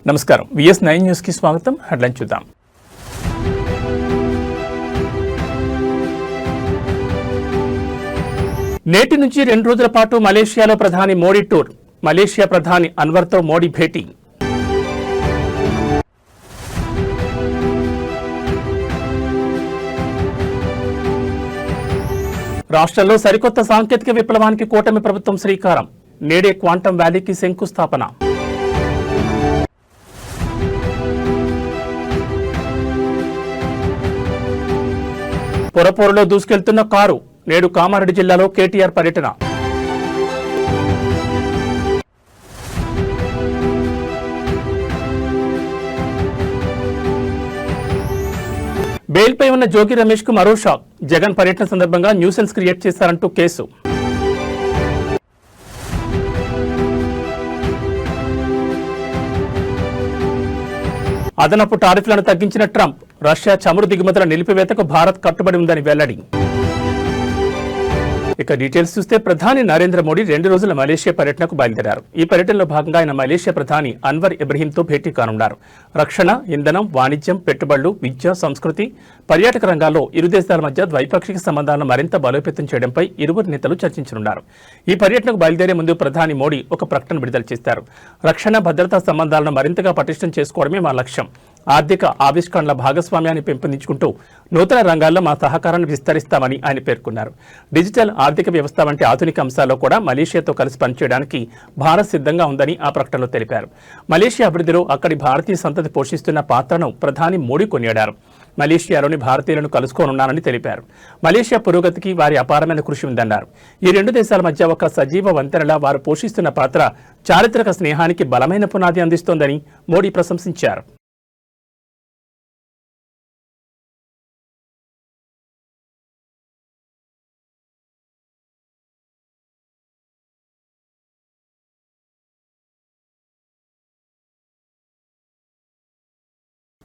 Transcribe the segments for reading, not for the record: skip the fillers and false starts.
నమస్కారం. VS9 news కి స్వాగతం. హెడ్లైన్ చూద్దాం. నేటి నుంచి 2 రోజుల పాటు మలేషియాలో ప్రధాని మోడీ టూర్. మలేషియా ప్రధాని అన్వర్తో మోడీ భేటీ. రాష్ట్రంలో సరికొత్త సాంకేతిక విప్లవానికి కూటమి ప్రభుత్వం శ్రీకారం. నేడే క్వాంటం వ్యాలీకి శంకుస్థాపన. పొరపోరులో దూసుకెళ్తున్న కారు. నేడు కామారెడ్డి జిల్లాలో కేటీఆర్ పర్యటన. బెయిల్పై ఉన్న జోగి రమేష్ కు మరో షాక్. జగన్ పర్యటన సందర్భంగా న్యూసెన్స్ క్రియేట్ చేశారంటూ కేసు. అదనపు టారిఫ్లను తగ్గించిన ట్రంప్. రష్యా చమురు దిగుమతుల నిలిపివేతకు భారత్ కట్టుబడి ఉందని వెల్లడి. ఇక డీటెయిల్స్ చూస్తే ప్రధాని నరేంద్ర మోడీ 2 రోజుల మలేషియా పర్యటనకు బయలుదేరారు. ఈ పర్యటనలో భాగంగా ఆయన మలేషియా ప్రధాని అన్వర్ ఇబ్రహీంతో భేటీ కానున్నారు. రక్షణ, ఇంధనం, వాణిజ్యం, పెట్టుబడులు, విద్య, సంస్కృతి, పర్యాటక రంగాల్లో ఇరు దేశాల మధ్య ద్వైపాక్షిక సంబంధాలను మరింత బలోపేతం చేయడంపై ఇరువురు నేతలు చర్చించనున్నారు. ఈ పర్యటనకు బయలుదేరే ముందు ప్రధాని మోడీ ఒక ప్రకటన విడుదల చేశారు. రక్షణ, భద్రతా సంబంధాలను మరింతగా పటిష్టం చేసుకోవడమే మా లక్ష్యం. ఆర్థిక ఆవిష్కరణల భాగస్వామ్యాన్ని పెంపొందించుకుంటూ నూతన రంగాల్లో మా సహకారాన్ని విస్తరిస్తామని ఆయన పేర్కొన్నారు. డిజిటల్ ఆర్థిక వ్యవస్థ వంటి ఆధునిక అంశాల్లో కూడా మలేషియాతో కలిసి పనిచేయడానికి భారత్ సిద్ధంగా ఉందని ఆ ప్రకటనలో తెలిపారు. మలేషియా అభివృద్ధిలో అక్కడి భారతీయ సంతతి పోషిస్తున్న పాత్రను ప్రధాని మోడీ కొనియాడారు. మలేషియాలోని భారతీయులను కలుసుకోనున్నానని తెలిపారు. మలేషియా పురోగతికి వారి అపారమైన కృషి ఉందన్నారు. ఈ 2 దేశాల మధ్య ఒక సజీవ వంతెనలా వారు పోషిస్తున్న పాత్ర చారిత్రక స్నేహానికి బలమైన పునాది అందిస్తోందని మోడీ ప్రశంసించారు.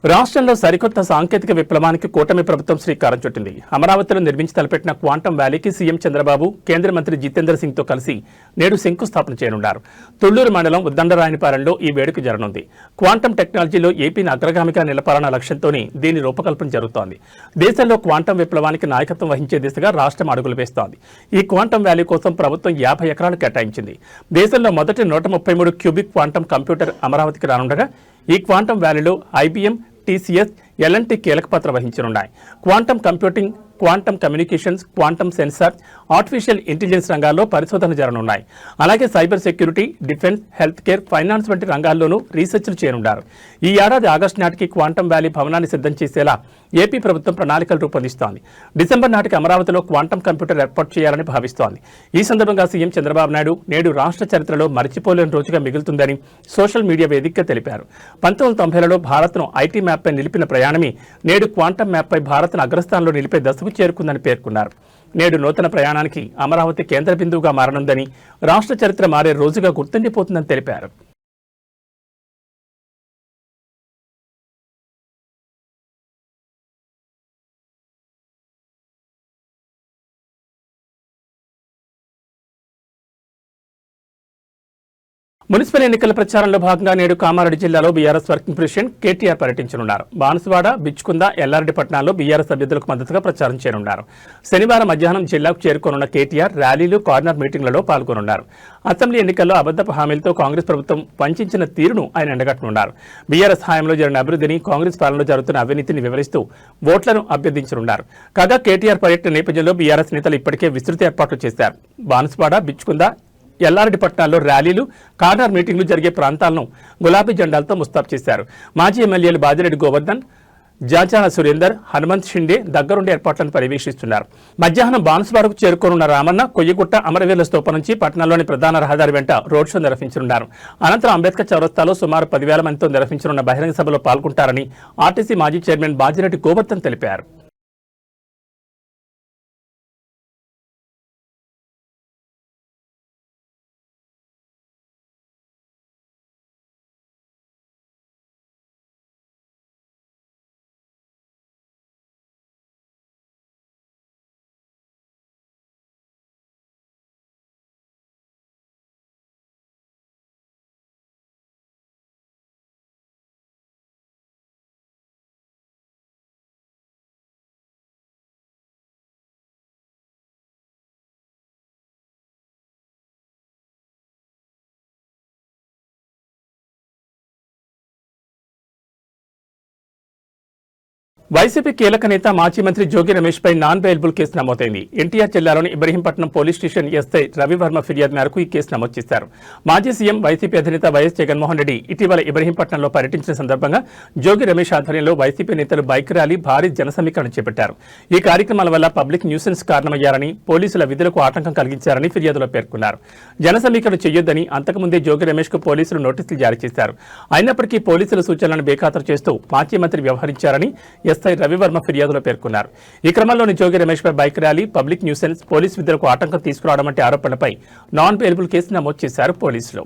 రాష్ట్రంలో సరికొత్త సాంకేతిక విప్లవానికి కూటమి ప్రభుత్వం శ్రీకారం చుట్టింది. అమరావతిలో నిర్మించి తలపెట్టిన క్వాంటం వ్యాలీకి సీఎం చంద్రబాబు, కేంద్ర మంత్రి జితేంద్ర సింగ్తో కలిసి నేడు శంకుస్థాపన చేయనున్నారు. తుళ్లూరు మండలం ఉద్దండరాయనిపాలెంలో ఈ వేడుక జరగనుంది. క్వాంటం టెక్నాలజీలో ఏపీని అగ్రగామిగా నిలపాలన్న లక్ష్యంతోనే దీని రూపకల్పన జరుగుతోంది. దేశంలో క్వాంటం విప్లవానికి నాయకత్వం వహించే దిశగా రాష్ట్రం అడుగులు వేస్తోంది. ఈ క్వాంటం వ్యాలీ కోసం ప్రభుత్వం 50 ఎకరాలు కేటాయించింది. దేశంలో మొదటి 133 క్యూబిక్ క్వాంటం కంప్యూటర్ అమరావతికి రానుండగా ఈ క్వాంటం వ్యాలీలో IBM, TCS, L&T కీలక పాత్ర వహించనున్నాయి. Quantum computing, quantum communications, quantum sensor, artificial intelligence రంగాల్లో పరిశోధనలు జరగనున్నాయి. అలాగే cyber security, defence, health care, finance వంటి రంగాల్లోనూ రీసెర్చ్లు చేయనున్నారు. ఈ ఏడాది ఆగస్టు నాటికి క్వాంటం వ్యాలీ భవనాన్ని సిద్ధం చేసేలా ఏపీ ప్రభుత్వం ప్రణాళికలు రూపొందిస్తోంది. డిసెంబర్ నాటికి అమరావతిలో క్వాంటం కంప్యూటర్ ఏర్పాటు చేయాలని భావిస్తోంది. ఈ సందర్భంగా సీఎం చంద్రబాబు నాయుడు నేడు రాష్ట్ర చరిత్రలో మరిచిపోలేని రోజుగా మిగులుతుందని సోషల్ మీడియా వేదికగా తెలిపారు. 1990లలో భారత్ను ఐటీ మ్యాప్పై నిలిపిన ప్రయాణమే నేడు క్వాంటం మ్యాప్పై భారత్ను అగ్రస్థానంలో నిలిపే దశకు చేరుకుందని పేర్కొన్నారు. నేడు నూతన ప్రయాణానికి అమరావతి కేంద్ర బిందువుగా మారనుందని, రాష్ట్ర చరిత్ర మారే రోజుగా గుర్తుండిపోతుందని తెలిపారు. మున్సిపల్ ఎన్నికల ప్రచారంలో భాగంగా నేడు కామారెడ్డి జిల్లాలో బీఆర్ఎస్ వర్కింగ్ ప్రెసిడెంట్ కేటీఆర్ పర్యటించనున్నారు. బాన్సువాడ, బిచ్చుకుంద, ఎల్లారెడ్డి పట్టణాల్లో బీఆర్ఎస్ అభ్యర్థులకు మద్దతుగా ప్రచారం చేయనున్నారు. శనివారం మధ్యాహ్నం జిల్లాకు చేరుకోనున్న కేటీఆర్ ర్యాలీలు, కార్నర్ మీటింగ్లలో పాల్గొనున్నారు. అసెంబ్లీ ఎన్నికల్లో అబద్ధపు హామీలతో కాంగ్రెస్ ప్రభుత్వం వంచిన తీరును ఆయన ఎండగట్టనున్నారు. బీఆర్ఎస్ హయాంలో జరిగిన అభివృద్ధిని, కాంగ్రెస్ పాలనలో జరుగుతున్న అవినీతిని వివరిస్తూ ఓట్లను అభ్యర్థించనున్నారు. కాగా కేటీఆర్ పర్యటన నేపథ్యంలో బీఆర్ఎస్ నేతలు ఇప్పటికే విస్తృత ఏర్పాట్లు చేశారు. బాన్సువాడ, బిచ్చుకుంద, ఎల్లారెడ్డి పట్టణాల్లో ర్యాలీలు, కార్నర్ మీటింగ్లు జరిగే ప్రాంతాలను గులాబీ జెండాలతో ముస్తాబు చేశారు. మాజీ ఎమ్మెల్యేలు బాజిరెడ్డి గోవర్ధన్, జాచాన సురేందర్, హనుమంత్ షిండే దగ్గరుండి ఏర్పాట్లను పర్యవేక్షిస్తున్నారు. మధ్యాహ్నం బాన్సువాడకు చేరుకోనున్న రామన్న కొయ్యగుట్ట, అమరవీరుల స్తూపం నుంచి పట్టణంలోని ప్రధాన రహదారి వెంట రోడ్ షో నిర్వహించనున్నారు. అనంతరం అంబేద్కర్ చౌరస్తాలో సుమారు 10,000 మందితో నిర్వహించనున్న బహిరంగ సభలో పాల్గొంటారని ఆర్టీసీ మాజీ చైర్మన్ బాజిరెడ్డి గోవర్ధన్ తెలిపారు. వైసీపీ కీలక నేత మాజీ మంత్రి జోగి రమేష్ పై నాన్ బెయిలబుల్ కేసు నమోదైంది. ఎన్టీఆర్ జిల్లాలోని Ibrahimpatnam police station SI Ravivarma ఫిర్యాదు మేరకు ఈ కేసు నమోదు చేశారు. మాజీ సీఎం వైసీపీ అధినేత వైఎస్ జగన్మోహన్ రెడ్డి ఇటీవల ఇబ్రహీంపట్నంలో పర్యటించిన సందర్భంగా జోగి రమేష్ ఆధ్వర్యంలో వైసీపీ నేతలు బైక్ ర్యాలీ, భారీ జనసమీకరణ చేపట్టారు. ఈ కార్యక్రమాల వల్ల పబ్లిక్ న్యూసెన్స్ కారణమయ్యారని, పోలీసుల విధులకు ఆటంకం కలిగించారని ఫిర్యాదులో పేర్కొన్నారు. జనసమీకరణ చేయొద్దని అంతకుముందే జోగి రమేష్ కు పోలీసులు నోటీసులు జారీ చేశారు. అయినప్పటికీ పోలీసుల సూచనలను బేఖాతరు చేస్తూ మాజీ మంత్రి వ్యవహరించారని ఎస్ఐ రవివర్మ ఫిర్యాదులో పేర్కొన్నారు. ఈ క్రమంలోని జోగి రమేష్ పై bike rally, public nuisance, police విధులకు ఆటంకం తీసుకురావడం వంటి ఆరోపణలపై నాన్ బెయిలబుల్ కేసు నమోదు చేశారు పోలీసులు.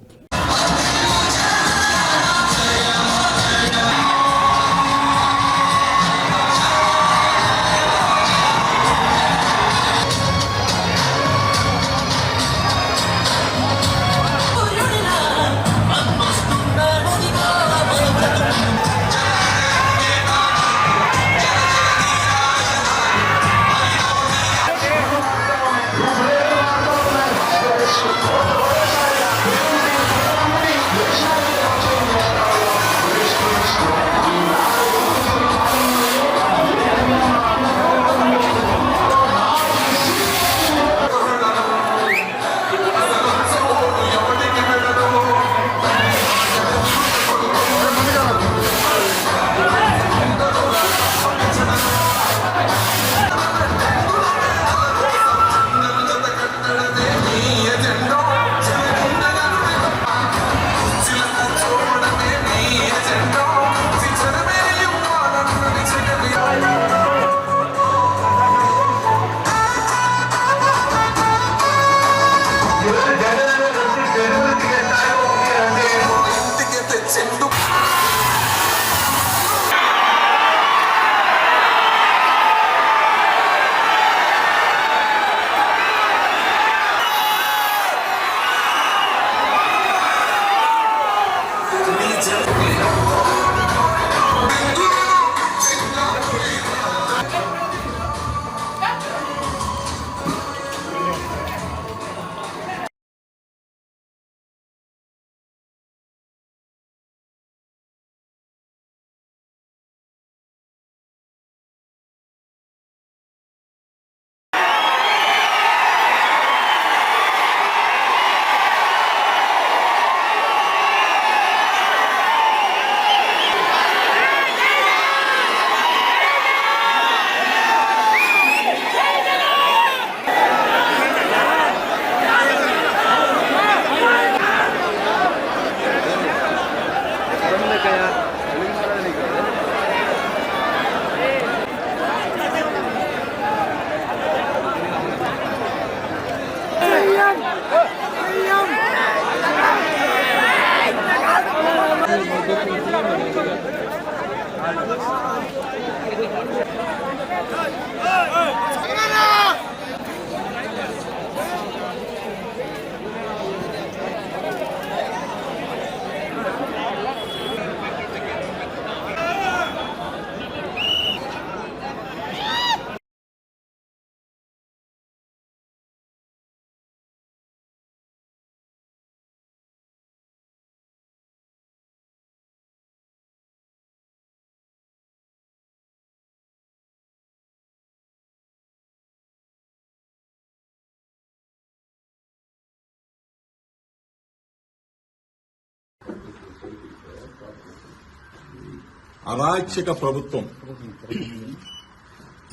అరాచక ప్రభుత్వం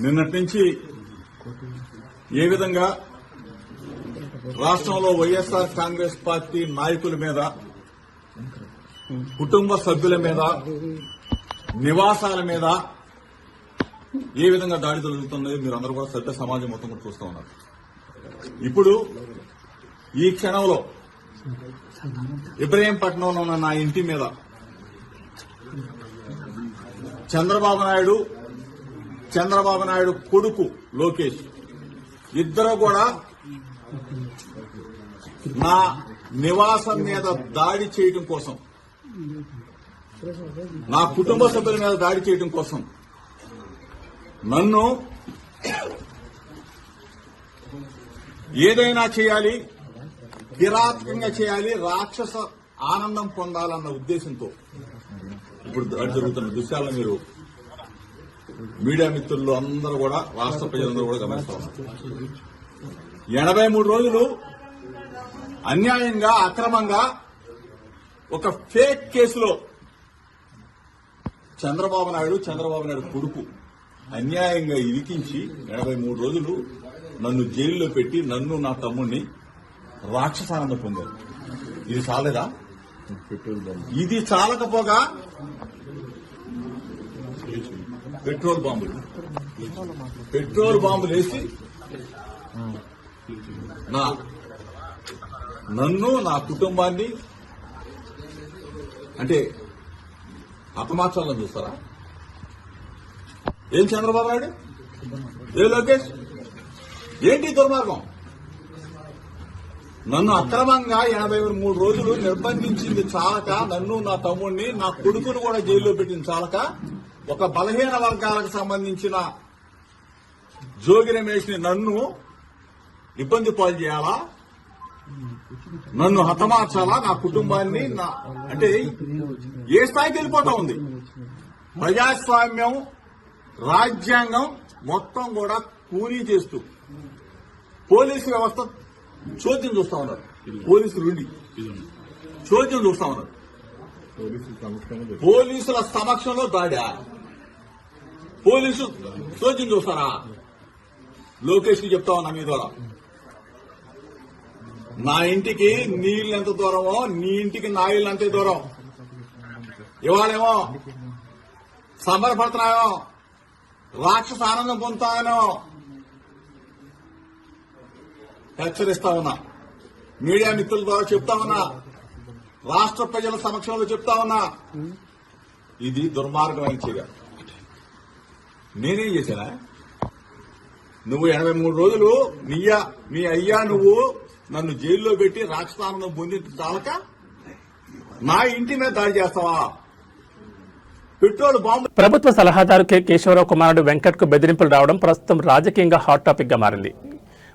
నిన్నటి నుంచి ఏ విధంగా రాష్ట్రంలో వైఎస్ఆర్ కాంగ్రెస్ పార్టీ నాయకుల మీద, కుటుంబ సభ్యుల మీద, నివాసాల మీద ఏ విధంగా దాడి జరుగుతుందో మీరు అందరూ కూడా సభ్య సమాజం మొత్తం కూడా చూస్తూ ఉన్నారు. ఇప్పుడు ఈ క్షణంలో ఇబ్రహీంపట్నంలో ఉన్న నా ఇంటి మీద చంద్రబాబు నాయుడు కొడుకు లోకేష్ ఇద్దరు కూడా నా నివాసం మీద దాడి చేయడం కోసం, నా కుటుంబ సభ్యుల మీద దాడి చేయడం కోసం నన్ను ఏదైనా చేయాలి, కిరాతకంగా చేయాలి, రాక్షస ఆనందం పొందాలన్న ఉద్దేశంతో ఇప్పుడు దాడి జరుగుతున్న దృశ్యాలను మీరు మీడియా మిత్రులు అందరూ కూడా రాష్ట్ర ప్రజలందరూ కూడా గమనిస్తా ఉన్నారు. 83 రోజులు అన్యాయంగా అక్రమంగా ఒక ఫేక్ కేసులో చంద్రబాబు నాయుడు కొడుకు అన్యాయంగా ఇరికించి 83 రోజులు నన్ను జైల్లో పెట్టి నన్ను నా తమ్ముడిని రాక్షసానందం పొందారు. ఇది చాలేదా? ఇది చాలకపోగా పెట్రోల్ బాంబులు వేసి నన్ను నా కుటుంబాన్ని అంటే అపమార్చాలని చూస్తారా? ఏం చంద్రబాబు నాయుడు, ఏ లోకేష్, ఏంటి దుర్మార్గం? నన్ను అక్రమంగా 83 రోజులు నిర్బంధించింది చాలక, నన్ను నా తమ్ముడిని నా కొడుకును కూడా జైల్లో పెట్టింది చాలక, ఒక బలహీన వర్గాలకు సంబంధించిన జోగి రమేష్ ని నన్ను ఇబ్బంది పాలు చేయాలా, నన్ను హతమార్చాలా, నా కుటుంబాన్ని అంటే ఏ స్థాయికి వెళ్ళిపోతా ఉంది? ప్రజాస్వామ్యం, రాజ్యాంగం మొత్తం కూడా కూనీ చేస్తూ పోలీసు వ్యవస్థ చోద్యం చూస్తా ఉన్నారు. పోలీసులు ఉండి చోద్యం చూస్తా ఉన్నారు. పోలీసుల సమక్షంలో దాడా? పోలీసు చోద్యం చూస్తారా? లోకేష్ కి చెప్తా ఉన్నా మీ ద్వారా, నా ఇంటికి నీళ్ళు ఎంత దూరమో నీ ఇంటికి నా ఇల్లు అంతే దూరం. ఇవాళేమో సంబరపడుతున్నాయో, రాక్షస ఆనందం పొందుతానో హెచ్చరిస్తా ఉన్నా. మీడియా మిత్రుల ద్వారా చెప్తా ఉన్నా, రాష్ట్ర ప్రజల సమక్షంలో చెప్తా ఉన్నా, ఇది దుర్మార్గమైన చర్య. నేనేం చేశానా? నువ్వు 83 రోజులు మీ అయ్యా నువ్వు నన్ను జైల్లో పెట్టి రాక్షసానందం పొంది చాలక నా ఇంటి మీద దాడి చేస్తావా? Petrol bomb. ప్రభుత్వ సలహాదారు కె కేశవరావు కుమారుడు వెంకట్ కు బెదిరింపులు రావడం ప్రస్తుతం రాజకీయంగా హాట్ టాపిక్ గా మారింది.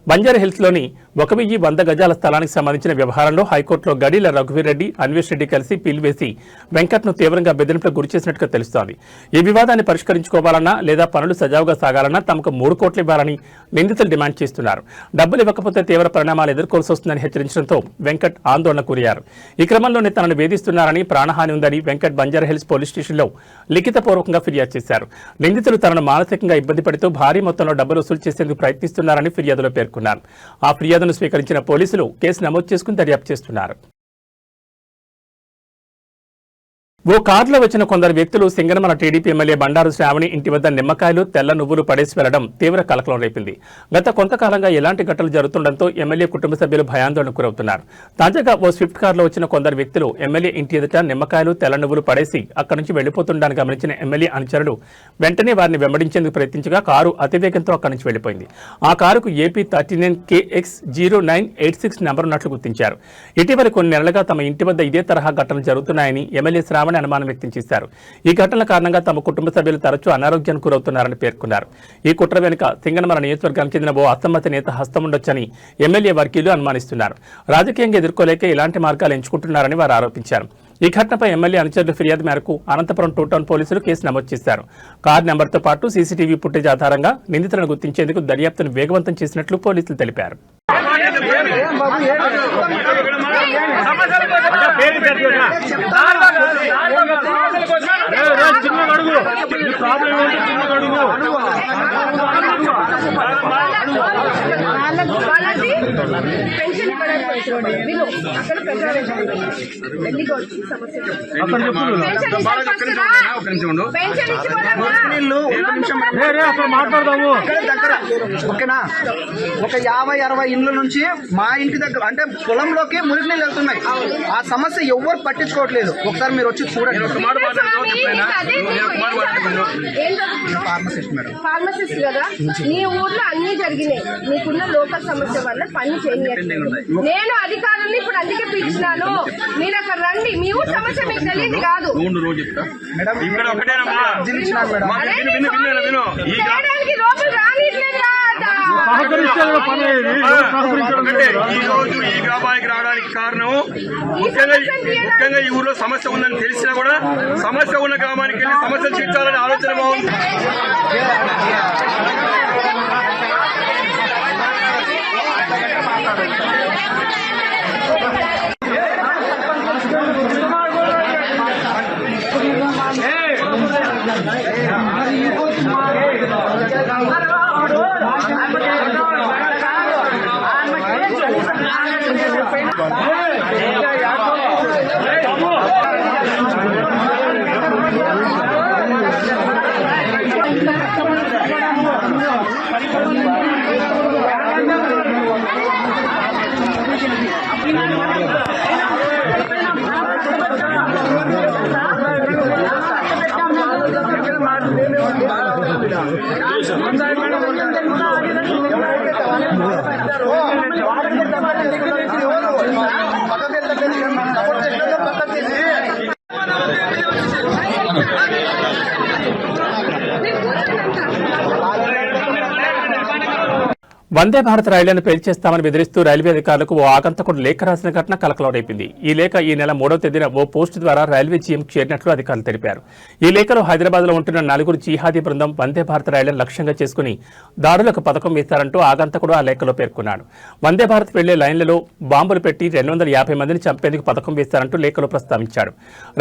బంజారాహిల్స్ లోని 1100 గజాల స్థలానికి సంబంధించిన వ్యవహారంలో హైకోర్టులో గడీల రఘువీర్ రెడ్డి, అన్వేష్ రెడ్డి కలిసి పిలివేసి వెంకట్ ను తీవ్రంగా బెదిరింపులకు గురిచేసినట్టుగా తెలుస్తోంది. ఈ వివాదాన్ని పరిష్కరించుకోవాలన్నా లేదా పనులు సజావుగా సాగాలన్నా తమకు 3 కోట్లు ఇవ్వాలని నిందితులు డిమాండ్ చేస్తున్నారు. డబ్బులు ఇవ్వకపోతే తీవ్ర పరిణామాలు ఎదుర్కోవాల్సి వస్తుందని హెచ్చరించడంతో వెంకట్ ఆందోళనకు గురయ్యారు. ఈ క్రమంలోనే తనను వేధిస్తున్నారని, ప్రాణహాని ఉందని వెంకట్ బంజారాహిల్స్ పోలీస్ స్టేషన్లో లిఖితపూర్వకంగా ఫిర్యాదు చేశారు. నిందితులు తనను మానసికంగా ఇబ్బంది పెడుతూ భారీ మొత్తంలో డబ్బులు వసూలు చేసేందుకు ప్రయత్నిస్తున్నారని ఫిర్యాదులో పేర్కొన్నారు. ఆ ఫిర్యాదును స్వీకరించిన పోలీసులు కేసు నమోదు చేసుకుని దర్యాప్తు చేస్తున్నారు. ఓ కారులో వచ్చిన కొందరు వ్యక్తులు సింగనమల టీడీపీ ఎమ్మెల్యే బండారు శ్రావణి ఇంటి వద్ద నిమ్మకాయలు, తెల్ల నువ్వులు పడేసి వెళ్లడం తీవ్ర కలకలం రేపింది. గత కొంతకాలంగా ఎలాంటి ఘటనలు జరుగుతుండటంతో ఎమ్మెల్యే కుటుంబ సభ్యులు భయాందోళనకు గురవుతున్నారు. తాజాగా ఓ స్విఫ్ట్ కారులో వచ్చిన కొందరు వ్యక్తులు ఎమ్మెల్యే ఇంటి ఎదుట నిమ్మకాయలు, తెల్ల నువ్వులు పడేసి అక్కడి నుంచి వెళ్లిపోతుండడాన్ని గమనించిన ఎమ్మెల్యే అనుచరులు వెంటనే వారిని వెంబడించేందుకు ప్రయత్నించగా కారు అతివేగంతో అక్కడి నుంచి వెళ్లిపోయింది. ఆ కారుకు ఏపీ 39KX0986 నెంబర్ ఉన్నట్లు గుర్తించారు. ఇటీవల కొన్ని నెలలుగా తమ ఇంటి వద్ద ఇదే తరహా ఘటనలు జరుగుతున్నాయని ఎమ్మెల్యే శ్రావణి అనుమానం వ్యక్తం చేశారు. ఈ ఘటనల కారణంగా తమ కుటుంబ సభ్యులు తరచూ అనారోగ్యానికి గురవుతున్నారని పేర్కొన్నారు. ఈ కుట్ర వెనుక సింగనమల నియోజకవర్గానికి చెందిన ఓ అసమ్మతి నేత హస్తం ఉండొచ్చని ఎమ్మెల్యే వర్గీయులు అనుమానిస్తున్నారు. రాజకీయంగా ఎదుర్కోలేక ఇలాంటి మార్గాలు ఎంచుకుంటున్నారని వారు ఆరోపించారు. ఈ ఘటనపై ఎమ్మెల్యే అనుచరుల ఫిర్యాదు మేరకు అనంతపురం 2 టౌన్ పోలీసులు కేసు నమోదు చేశారు. కారు నెంబర్తో పాటు సీసీటీవీ ఫుటేజ్ ఆధారంగా నిందితులను గుర్తించేందుకు దర్యాప్తును వేగవంతం చేసినట్లు పోలీసులు తెలిపారు. పెన్షన్ మాట్లాడదాము ఓకేనా. ఒక 50-60 ఇండ్ల నుంచి మా ఇంటి దగ్గర అంటే పొలంలోకి మురికి నీళ్ళు వెళ్తున్నాయి. ఆ సమస్య ఎవ్వరు పట్టించుకోవట్లేదు. ఒకసారి మీరు వచ్చి చూడండి. ఫార్మసిస్ట్ కదా, నీ ఊర్లో అన్ని జరిగినాయి. నీకున్న లోకల్ సమస్య వల్ల పని చేయట్లేదు. నేను అధికారుల్ని ఇప్పుడు అందుకే పిలిచినాను. మీరు అక్కడ రండి. మీ ఊరు సమస్య మీకు తెలియదు కాదు. చేయడానికి లోపల రానిట్లేదు. ఈ రోజు ఈ గ్రామానికి రావడానికి కారణం ముఖ్యంగా ఈ ఊర్లో సమస్య ఉందని తెలిసినా కూడా సమస్య ఉన్న గ్రామానికి వెళ్ళి సమస్యలు తీర్చాలని ఆలోచన బాగుంది. వందే భారత్ రైళ్లను పేల్చేస్తామని బెదిరిస్తూ రైల్వే అధికారులకు ఓ ఆగంతకుడు లేఖ రాసిన ఘటన కలకలం రేపింది. ఈ లేఖ ఈ నెల 3వ తేదీన ఓ పోస్టు ద్వారా రైల్వే జీఎం చేరినట్లు అధికారులు తెలిపారు. ఈ లేఖలో హైదరాబాద్ లో ఉంటున్న 4 జిహాదీ బృందం వందే భారత్ రైళ్లను లక్ష్యంగా చేసుకుని దాడులకు పథకం వేస్తారంటూ ఆగంతకుడు ఆ లేఖలో పేర్కొన్నాడు. వందే భారత్ వెళ్లే లైన్లలో బాంబులు పెట్టి 250 మందిని చంపేందుకు పథకం వేస్తారంటూ లేఖలో ప్రస్తావించాడు.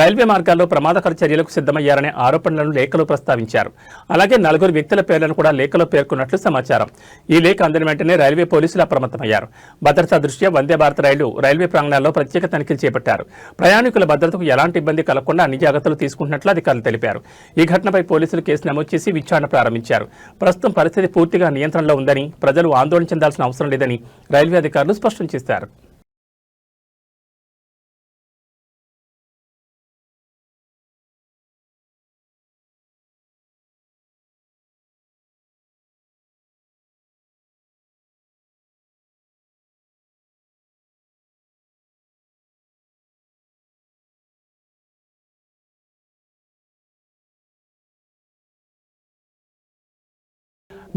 రైల్వే మార్గాల్లో ప్రమాదకర చర్యలకు సిద్ధమయ్యారనే ఆరోపణలను లేఖలో ప్రస్తావించారు. అలాగే 4 వ్యక్తుల పేర్లను కూడా లేఖలో పేర్కొన్నట్లు సమాచారం. ఈ లేఖ వెంటనే రైల్వే పోలీసులు అప్రమత్తమయ్యారు. భద్రతా దృష్ట్యా వందే భారత్ రైళ్లు రైల్వే ప్రాంగణాల్లో ప్రత్యేక తనిఖీలు చేపట్టారు. ప్రయాణికుల భద్రతకు ఎలాంటి ఇబ్బంది కలగకుండా అన్ని జాగ్రత్తలు తీసుకుంటున్నట్లు అధికారులు తెలిపారు. ఈ ఘటనపై పోలీసులు కేసు నమోదు చేసి విచారణ ప్రారంభించారు. ప్రస్తుతం పరిస్థితి పూర్తిగా నియంత్రణలో ఉందని, ప్రజలు ఆందోళన చెందాల్సిన అవసరం లేదని రైల్వే అధికారులు స్పష్టం చేశారు.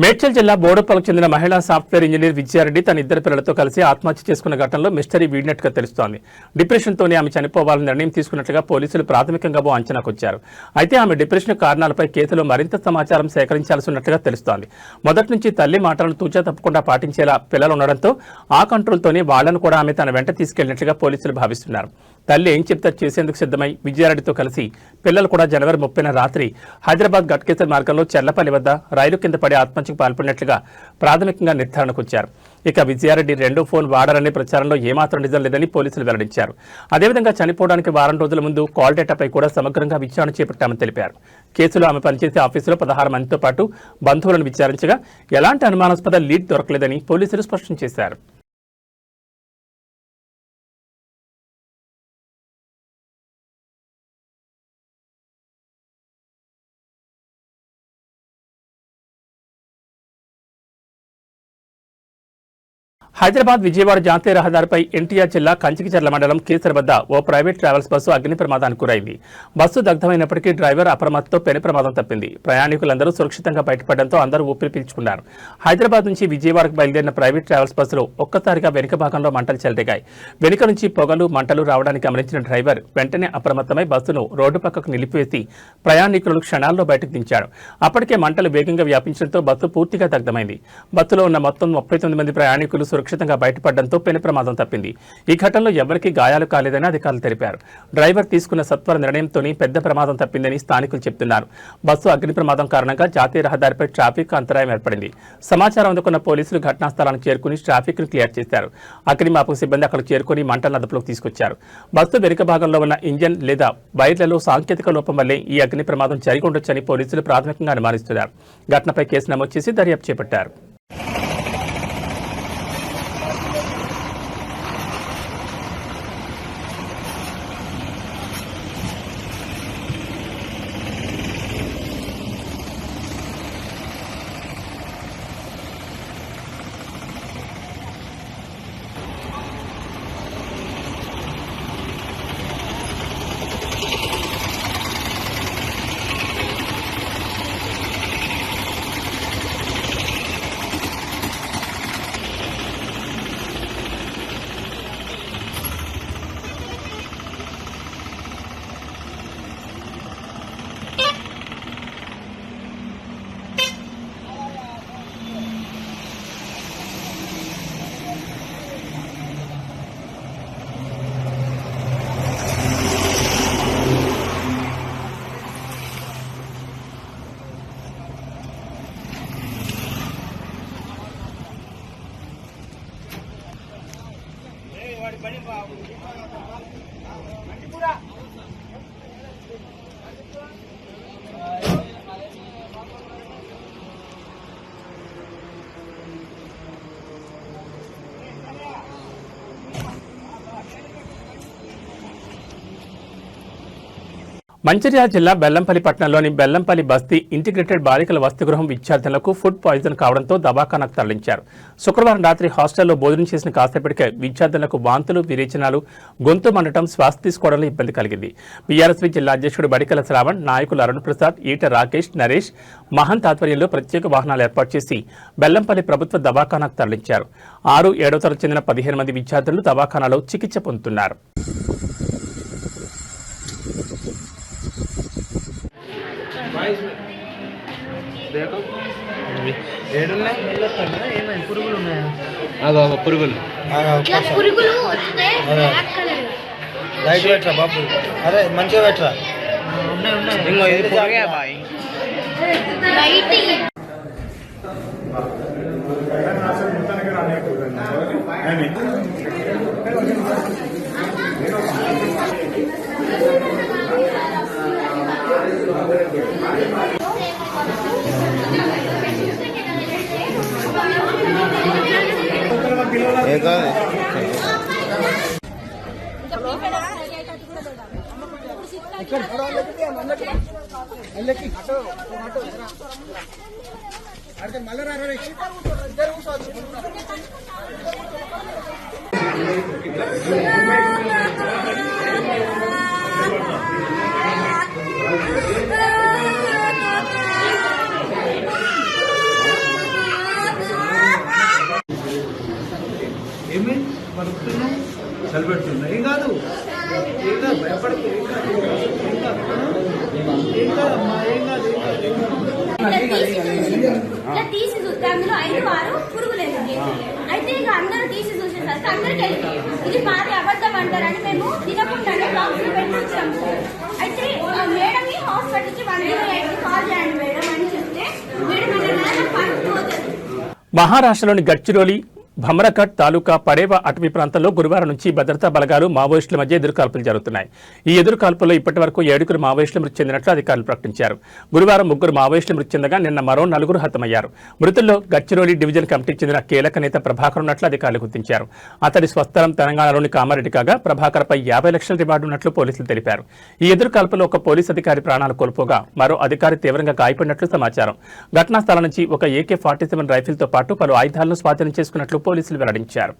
మేడ్చల్ జిల్లా బోడుపల్లికి చెందిన మహిళా సాఫ్ట్వేర్ ఇంజనీర్ విజయారెడ్డి తన 2 పిల్లలతో కలిసి ఆత్మహత్య చేసుకున్న ఘటనలో మిస్టరీ వీడినట్టుగా తెలుస్తోంది. డిప్రెషన్తోనే ఆమె చనిపోవాలని నిర్ణయం తీసుకున్నట్లుగా పోలీసులు ప్రాథమికంగా ఓ అంచనాకు వచ్చారు. అయితే ఆమె డిప్రెషన్ కారణాలపై కేసులో మరింత సమాచారం సేకరించాల్సి ఉన్నట్లుగా తెలుస్తోంది. మొదటి నుంచి తల్లి మాటలను తూచా తప్పకుండా పాటించేలా పిల్లలు ఉండడంతో ఆ కంట్రోల్తోనే వాళ్లను కూడా ఆమె తన వెంట తీసుకెళ్లినట్లుగా పోలీసులు భావిస్తున్నారు. తల్లి ఏం చెప్తే చేసేందుకు సిద్ధమై విజయారెడ్డితో కలిసి పిల్లలు కూడా జనవరి 30న రాత్రి హైదరాబాద్ గట్కేసర్ మార్గంలో చెర్లపల్లి వద్ద రైలు కింద పడి ఆత్మహత్యకు పాల్పడినట్లుగా ప్రాథమికంగా నిర్ధారణకు వచ్చారు. ఇక విజయారెడ్డి 2వ ఫోన్ వాడారనే ప్రచారంలో ఏమాత్రం నిజం లేదని పోలీసులు వెల్లడించారు. అదేవిధంగా చనిపోవడానికి వారం రోజుల ముందు కాల్ డేటాపై కూడా సమగ్రంగా విచారణ చేపట్టామని తెలిపారు. కేసులో ఆమె పనిచేసే ఆఫీసులో 16 మందితో పాటు బంధువులను విచారించగా ఎలాంటి అనుమానాస్పద లీడ్ దొరకలేదని పోలీసులు స్పష్టం చేశారు. హైదరాబాద్ విజయవాడ జాతీయ రహదారిపై ఎన్టీఆర్ జిల్లా కంచికిచర్ల మండలం కేసర్ వద్ద ఓ ప్రైవేట్ ట్రావెల్స్ బస్సు అగ్ని ప్రమాదానికి గురైంది. బస్సు దగ్ధమైనప్పటికీ డ్రైవర్ అప్రమత్తతో పెను ప్రమాదం తప్పింది. ప్రయాణికులందరూ సురక్షితంగా బయటపడడంతో అందరూ ఊపిరి పీల్చుకున్నారు. హైదరాబాద్ నుంచి విజయవాడకు బయలుదేరిన ప్రైవేట్ ట్రావెల్స్ బస్సులో ఒక్కసారిగా వెనుక భాగంలో మంటలు చెలరేగాయి. వెనుక నుంచి పొగలు మంటలు రావడానికి గమనించిన డ్రైవర్ వెంటనే అప్రమత్తమై బస్సును రోడ్డు పక్కకు నిలిపివేసి ప్రయాణికులను క్షణాల్లో బయటకు దించాడు. అప్పటికే మంటలు వేగంగా వ్యాపించడంతో బస్సు పూర్తిగా దగ్ధమైంది. బస్సులో ఉన్న మొత్తం 39 మంది ప్రయాణికులు సురక్షితంగా బయటపడడంతో పెను ప్రమాదం తప్పింది. ఈ ఘటనలో ఎవరికీ గాయాలు కాలేదని అధికారులు తెలిపారు. డ్రైవర్ తీసుకున్న సత్వర నిర్ణయంతోనే పెద్ద ప్రమాదం తప్పిందని స్థానికులు చెబుతున్నారు. బస్సు అగ్ని ప్రమాదం కారణంగా జాతీయ రహదారిపై ట్రాఫిక్ అంతరాయం ఏర్పడింది. సమాచారం అందుకున్న పోలీసులు ఘటనా స్థలానికి చేరుకుని ట్రాఫిక్ ను క్లియర్ చేశారు. అగ్నిమాపక సిబ్బంది అక్కడికి చేరుకుని మంటలను అదుపులోకి తీసుకొచ్చారు. బస్సు వెనుక భాగంలో ఉన్న ఇంజన్ లేదా వైర్లలో సాంకేతిక లోపం వల్లే ఈ అగ్ని ప్రమాదం జరిగి ఉండొచ్చని పోలీసులు ప్రాథమికంగా అనుమానిస్తున్నారు. ఘటనపై కేసు నమోదు చేసి దర్యాప్తు చేపట్టారు. మంచిర్యాల జిల్లా బెల్లంపల్లి పట్టణంలోని బెల్లంపల్లి బస్తీ ఇంటిగ్రేటెడ్ బాలికల వసతిగృహం విద్యార్థులకు ఫుడ్ పాయిజన్ కావడంతో దవాఖానాకు తరలించారు. శుక్రవారం రాత్రి హాస్టల్లో భోజనం చేసిన కాసేపటికే విద్యార్థులకు వాంతులు, విరేచనాలు, గొంతు మండటం, శ్వాస తీసుకోవడంలో ఇబ్బంది కలిగింది. బీఆర్ఎస్పీ జిల్లా అధ్యక్షుడు బడికల శ్రావణ్, నాయకులు అరుణ్ ప్రసాద్, ఈట రాకేష్, నరేష్, మహంత్ ఆధ్వర్యంలో ప్రత్యేక వాహనాలు ఏర్పాటు చేసి బెల్లంపల్లి ప్రభుత్వ దవాఖానాకు తరలించారు. 6, 7వ తరగతి చెందిన 15 మంది విద్యార్థులు దవాఖానాలో చికిత్స పొందుతున్నారు. పురుగులు వస్తే లైట్ పెట్టరా బాబు, అరే మంచిగా పెట్టరా. ఇంకో ఇది పురుగే బాయ్. ఏమి పడుతున్నావు, చలిపెడుతున్నా. ఏం కాదు, ఏం కాదు, భయపడుతూ తీసి చూస్తే అందులో 5, 6 పురుగులేదు. అయితే ఇక అందరూ తీసి చూసేసరికి అందరికి ఇది మాది అబద్ధం అంటారని మేము తినకుండానే బాక్స్ పెట్టి వచ్చాము. అయితే మేడం హాస్పిటల్కి 108 కాల్ చేయండి మేడం అని చెప్తే మేడం అన్న పట్టుకోతుంది. మహారాష్ట్రలోని గడ్చిరోలి భమరకట్ తాలూకా పడేవ అటవీ ప్రాంతంలో గురువారం నుంచి భద్రతా బలగాలు, మావోయిస్టుల మధ్య ఎదురుకాల్పులు జరుగుతున్నాయి. ఈ ఎదురుకాల్పుల్లో ఇప్పటి వరకు 7 మావోయిస్టులు మృతి చెందినట్లు అధికారులు ప్రకటించారు. గురువారం 3 మావోయిస్టులు మృతి చెందగా నిన్న మరో 4 హతమయ్యారు. మృతుల్లో గడ్చిరోలి డివిజన్ కమిటీకి చెందిన కీలక నేత ప్రభాకర్ ఉన్నట్లు అధికారులు గుర్తించారు. అతడి స్వస్థలం తెలంగాణలోని కామారెడ్డి కాగా ప్రభాకర్పై 50 లక్షల రివార్డు ఉన్నట్లు పోలీసులు తెలిపారు. ఈ ఎదురుకాల్పులో ఒక పోలీసు అధికారి ప్రాణాలు కోల్పోగా మరో అధికారి తీవ్రంగా గాయపడినట్లు సమాచారం. ఘటనా స్థలం నుంచి ఒక AK-47 రైఫిల్తో పాటు పలు ఆయుధాలను స్వాధీనం చేసుకున్నట్లు పోలీసులు వెల్లడించారు.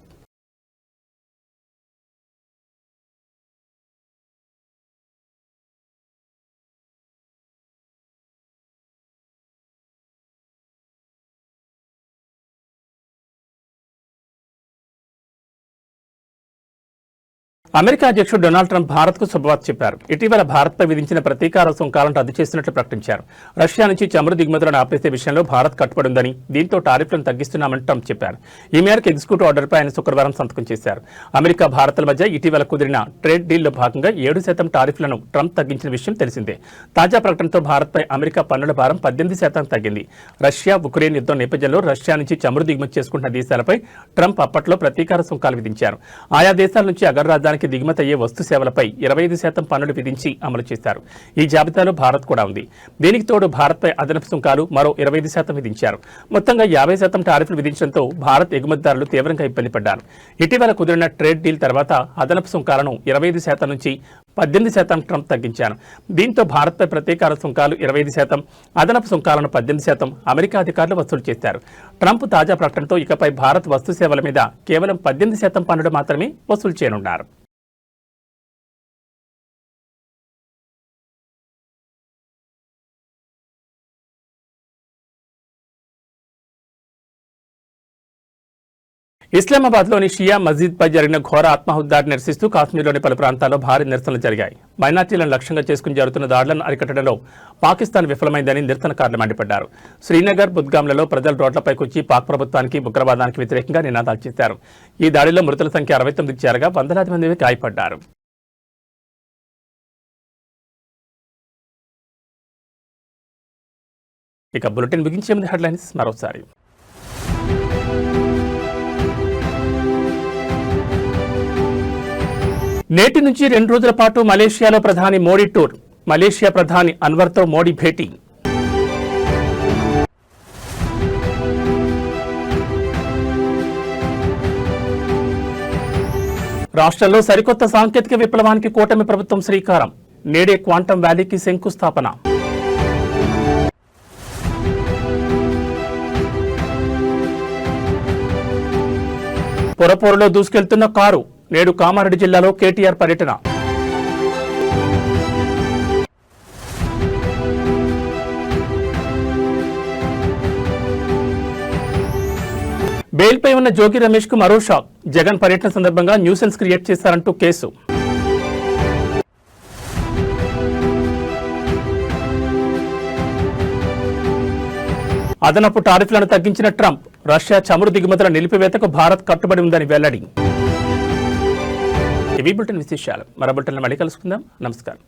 అమెరికా అధ్యక్షుడు డొనాల్డ్ ట్రంప్ భారత్కు శుభవార్త చెప్పారు. ఇటీవల భారత్పై విధించిన ప్రతీకార సుంకాలను రద్దు చేస్తున్నట్లు ప్రకటించారు. రష్యా నుంచి చమురు దిగుమతులను ఆపేసే విషయంలో భారత్ కట్టుబడి ఉందని, దీంతో టారిఫ్లను తగ్గిస్తున్నామని ట్రంప్ చెప్పారు. ఈ మేరకు ఎగ్జిక్యూటివ్ ఆర్డర్పై ఆయన శుక్రవారం సంతకం చేశారు. అమెరికా, భారత్ల మధ్య ఇటీవల కుదిరిన ట్రేడ్ డీల్లో భాగంగా 7% టారిఫ్లను ట్రంప్ తగ్గించిన విషయం తెలిసిందే. తాజా ప్రకటనతో భారత్పై అమెరికా పన్నుల భారం 18% తగ్గింది. రష్యా, ఉక్రెయిన్ యుద్ధం నేపథ్యంలో రష్యా నుంచి చమురు దిగుమతి చేసుకుంటున్న దేశాలపై ట్రంప్ అప్పట్లో ప్రతీకార సుంకాలు విధించారు. ఆయా దేశాల నుంచి అగ్రరాజ్యానికి దిగుమతి అయ్యే వస్తు సేవలపై 25% పన్నులు విధించి అమలు చేశారు. ఈ జాబితాలో భారత్ కూడా ఉంది. దీనికి తోడు భారత్పై అదనపు సుంకాలు మరో 25% విధించారు. మొత్తంగా 50% టారిఫ్లు విధించడంతో భారత్ ఎగుమతిదారులు తీవ్రంగా ఇబ్బంది పడ్డారు. ఇటీవల కుదిరిన ట్రేడ్ డీల్ తర్వాత అదనపు సుంకాలను 25% నుంచి 18% ట్రంప్ తగ్గించారు. దీంతో భారత్పై ప్రతీకార సుంకాలు 25%, అదనపు సుంకాలను 18% అమెరికా అధికారులు వసూలు చేశారు. ట్రంప్ తాజా ప్రకటనతో ఇకపై భారత్ వస్తు సేవల మీద కేవలం 18% పన్నులు మాత్రమే వసూలు చేయనున్నారు. ఇస్లామాబాద్లోని షియా మస్జిద్పై జరిగిన ఘోర ఆత్మహత్యాన్ని నిరసిస్తూ కాశ్మీర్లోని పలు ప్రాంతాల్లో భారీ నిరసనలు జరిగాయి. మైనార్టీలను లక్ష్యంగా చేసుకుని జరుగుతున్న దాడులను అరికట్టడంలో పాకిస్తాన్ విఫలమైందని నిరసనకారులు మండిపడ్డారు. శ్రీనగర్, బుద్గాంలలో ప్రజలు రోడ్లపైకి వచ్చి పాక్ ప్రభుత్వానికి, ఉగ్రవాదానికి వ్యతిరేకంగా నినాదాలు చేశారు. ఈ దాడిలో మృతుల సంఖ్య 69కి చేరగా వందలాది మంది గాయపడ్డారు. ఇక బులెటిన్ ముగించే ముందు హెడ్లైన్స్ మరోసారి. నేటి నుంచి 2 రోజుల పాటు మలేషియాలో ప్రధాని మోడీ టూర్. మలేషియా ప్రధాని అన్వర్తో మోడీ భేటీ. రాష్ట్రంలో సరికొత్త సాంకేతిక విప్లవానికి కూటమి ప్రభుత్వం శ్రీకారం. నేడే క్వాంటం వ్యాలీకి శంకుస్థాపన. పొరపోరులో దూసుకెళ్తున్న కారు, నేడు కామారెడ్డి జిల్లాలో కేటీఆర్ పర్యటన. బెయిల్పై ఉన్న జోగి రమేష్ కు మరో షాక్. జగన్ పర్యటన సందర్భంగా న్యూసెన్స్ క్రియేట్ చేశారంటూ కేసు. అదనపు టారిఫ్లను తగ్గించిన ట్రంప్, రష్యా చమురు దిగుమతుల నిలిపివేతకు భారత్ కట్టుబడి ఉందని వెల్లడి. ఇవి బులెటిన్ విశేషాలు. మరో బులెటిన్లో మళ్ళీ కలుసుకుందాం. నమస్కారం.